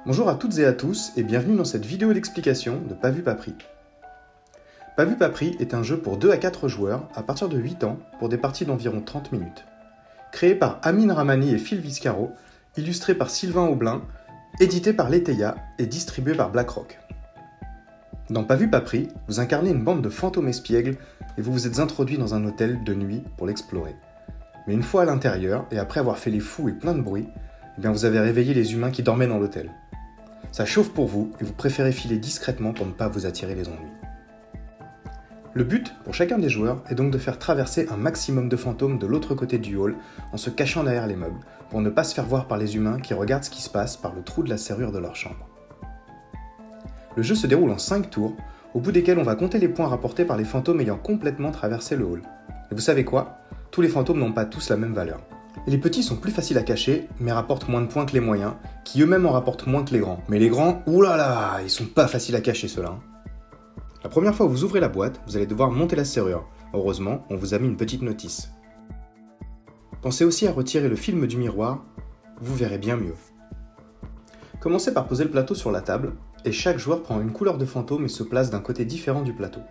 Bonjour à toutes et à tous et bienvenue dans cette vidéo d'explication de Pas vu pas pris. Pas vu pas pris est un jeu pour 2 à 4 joueurs à partir de 8 ans pour des parties d'environ 30 minutes. Créé par Amine Ramani et Phil Viscaro, illustré par Sylvain Aublin, édité par Leteia et distribué par BlackRock. Dans Pas vu pas pris, vous incarnez une bande de fantômes espiègles et vous vous êtes introduit dans un hôtel de nuit pour l'explorer. Mais une fois à l'intérieur, et après avoir fait les fous et plein de bruit, vous avez réveillé les humains qui dormaient dans l'hôtel. Ça chauffe pour vous et vous préférez filer discrètement pour ne pas vous attirer les ennuis. Le but, pour chacun des joueurs, est donc de faire traverser un maximum de fantômes de l'autre côté du hall en se cachant derrière les meubles, pour ne pas se faire voir par les humains qui regardent ce qui se passe par le trou de la serrure de leur chambre. Le jeu se déroule en 5 tours, au bout desquels on va compter les points rapportés par les fantômes ayant complètement traversé le hall. Et vous savez quoi ? Tous les fantômes n'ont pas tous la même valeur. Les petits sont plus faciles à cacher, mais rapportent moins de points que les moyens, qui eux-mêmes en rapportent moins que les grands. Mais les grands, oulala, ils sont pas faciles à cacher ceux-là. La première fois que vous ouvrez la boîte, vous allez devoir monter la serrure. Heureusement, on vous a mis une petite notice. Pensez aussi à retirer le film du miroir, vous verrez bien mieux. Commencez par poser le plateau sur la table, et chaque joueur prend une couleur de fantôme et se place d'un côté différent du plateau.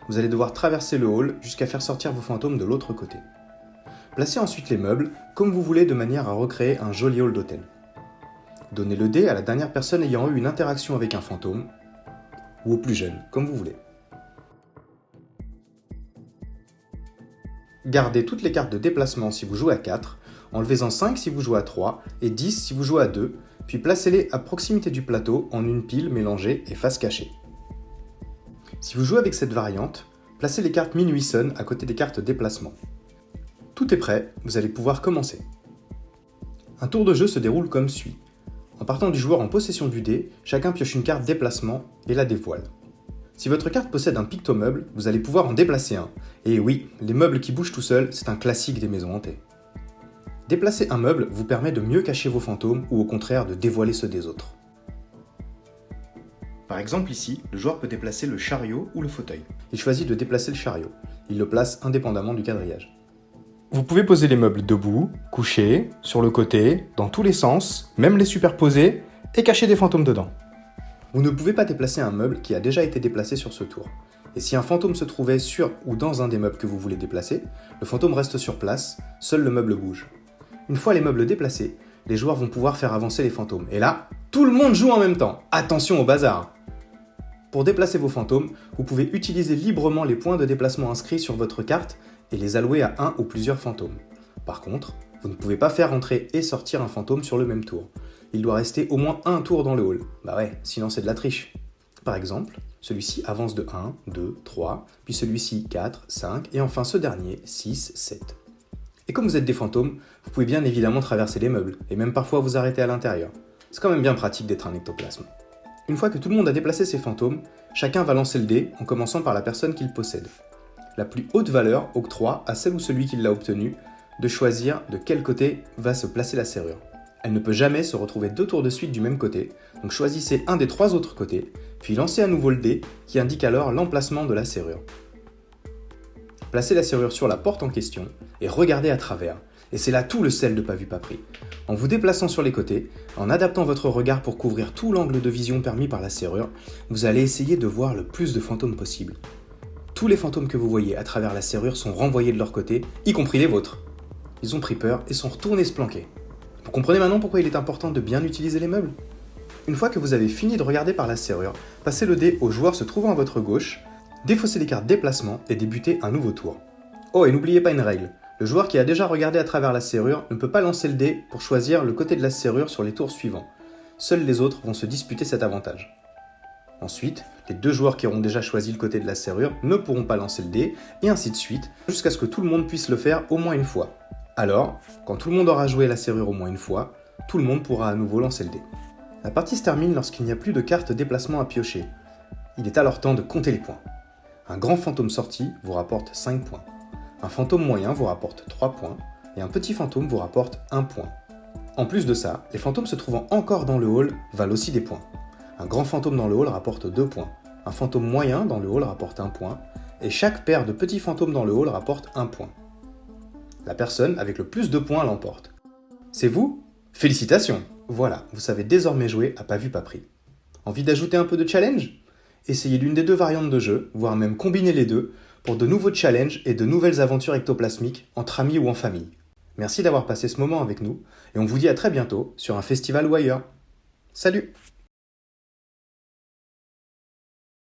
Vous allez devoir traverser le hall jusqu'à faire sortir vos fantômes de l'autre côté. Placez ensuite les meubles comme vous voulez de manière à recréer un joli hall d'hôtel. Donnez le dé à la dernière personne ayant eu une interaction avec un fantôme, ou au plus jeune, comme vous voulez. Gardez toutes les cartes de déplacement si vous jouez à 4, enlevez-en 5 si vous jouez à 3 et 10 si vous jouez à 2, puis placez-les à proximité du plateau en une pile mélangée et face cachée. Si vous jouez avec cette variante, placez les cartes Minuit Sun à côté des cartes déplacement. Tout est prêt, vous allez pouvoir commencer. Un tour de jeu se déroule comme suit. En partant du joueur en possession du dé, chacun pioche une carte déplacement et la dévoile. Si votre carte possède un pictomeuble, vous allez pouvoir en déplacer un. Et oui, les meubles qui bougent tout seuls, c'est un classique des maisons hantées. Déplacer un meuble vous permet de mieux cacher vos fantômes ou au contraire de dévoiler ceux des autres. Par exemple ici, le joueur peut déplacer le chariot ou le fauteuil. Il choisit de déplacer le chariot. Il le place indépendamment du quadrillage. Vous pouvez poser les meubles debout, couchés, sur le côté, dans tous les sens, même les superposer, et cacher des fantômes dedans. Vous ne pouvez pas déplacer un meuble qui a déjà été déplacé sur ce tour. Et si un fantôme se trouvait sur ou dans un des meubles que vous voulez déplacer, le fantôme reste sur place, seul le meuble bouge. Une fois les meubles déplacés, les joueurs vont pouvoir faire avancer les fantômes. Et là, tout le monde joue en même temps. Attention au bazar! Pour déplacer vos fantômes, vous pouvez utiliser librement les points de déplacement inscrits sur votre carte et les allouer à un ou plusieurs fantômes. Par contre, vous ne pouvez pas faire entrer et sortir un fantôme sur le même tour. Il doit rester au moins un tour dans le hall. Bah ouais, sinon c'est de la triche. Par exemple, celui-ci avance de 1, 2, 3, puis celui-ci 4, 5, et enfin ce dernier 6, 7. Et comme vous êtes des fantômes, vous pouvez bien évidemment traverser les meubles, et même parfois vous arrêter à l'intérieur. C'est quand même bien pratique d'être un ectoplasme. Une fois que tout le monde a déplacé ses fantômes, chacun va lancer le dé en commençant par la personne qu'il possède. La plus haute valeur octroie à celle ou celui qui l'a obtenue de choisir de quel côté va se placer la serrure. Elle ne peut jamais se retrouver 2 tours de suite du même côté, donc choisissez un des 3 autres côtés, puis lancez à nouveau le dé qui indique alors l'emplacement de la serrure. Placez la serrure sur la porte en question et regardez à travers. Et c'est là tout le sel de Pas vu pas pris. En vous déplaçant sur les côtés, en adaptant votre regard pour couvrir tout l'angle de vision permis par la serrure, vous allez essayer de voir le plus de fantômes possible. Tous les fantômes que vous voyez à travers la serrure sont renvoyés de leur côté, y compris les vôtres. Ils ont pris peur et sont retournés se planquer. Vous comprenez maintenant pourquoi il est important de bien utiliser les meubles ? Une fois que vous avez fini de regarder par la serrure, passez le dé au joueur se trouvant à votre gauche, défaussez les cartes déplacement et débutez un nouveau tour. Oh, et n'oubliez pas une règle. Le joueur qui a déjà regardé à travers la serrure ne peut pas lancer le dé pour choisir le côté de la serrure sur les tours suivants. Seuls les autres vont se disputer cet avantage. Ensuite, les 2 joueurs qui auront déjà choisi le côté de la serrure ne pourront pas lancer le dé, et ainsi de suite, jusqu'à ce que tout le monde puisse le faire au moins une fois. Alors, quand tout le monde aura joué la serrure au moins une fois, tout le monde pourra à nouveau lancer le dé. La partie se termine lorsqu'il n'y a plus de cartes déplacement à piocher. Il est alors temps de compter les points. Un grand fantôme sorti vous rapporte 5 points. Un fantôme moyen vous rapporte 3 points, et un petit fantôme vous rapporte 1 point. En plus de ça, les fantômes se trouvant encore dans le hall valent aussi des points. Un grand fantôme dans le hall rapporte 2 points, un fantôme moyen dans le hall rapporte 1 point, et chaque paire de petits fantômes dans le hall rapporte 1 point. La personne avec le plus de points l'emporte. C'est vous ? Félicitations! Voilà, vous savez désormais jouer à pas vu pas pris. Envie d'ajouter un peu de challenge? Essayez l'une des deux variantes de jeu, voire même combiner les deux, pour de nouveaux challenges et de nouvelles aventures ectoplasmiques entre amis ou en famille. Merci d'avoir passé ce moment avec nous, et on vous dit à très bientôt sur un festival ou ailleurs. Salut!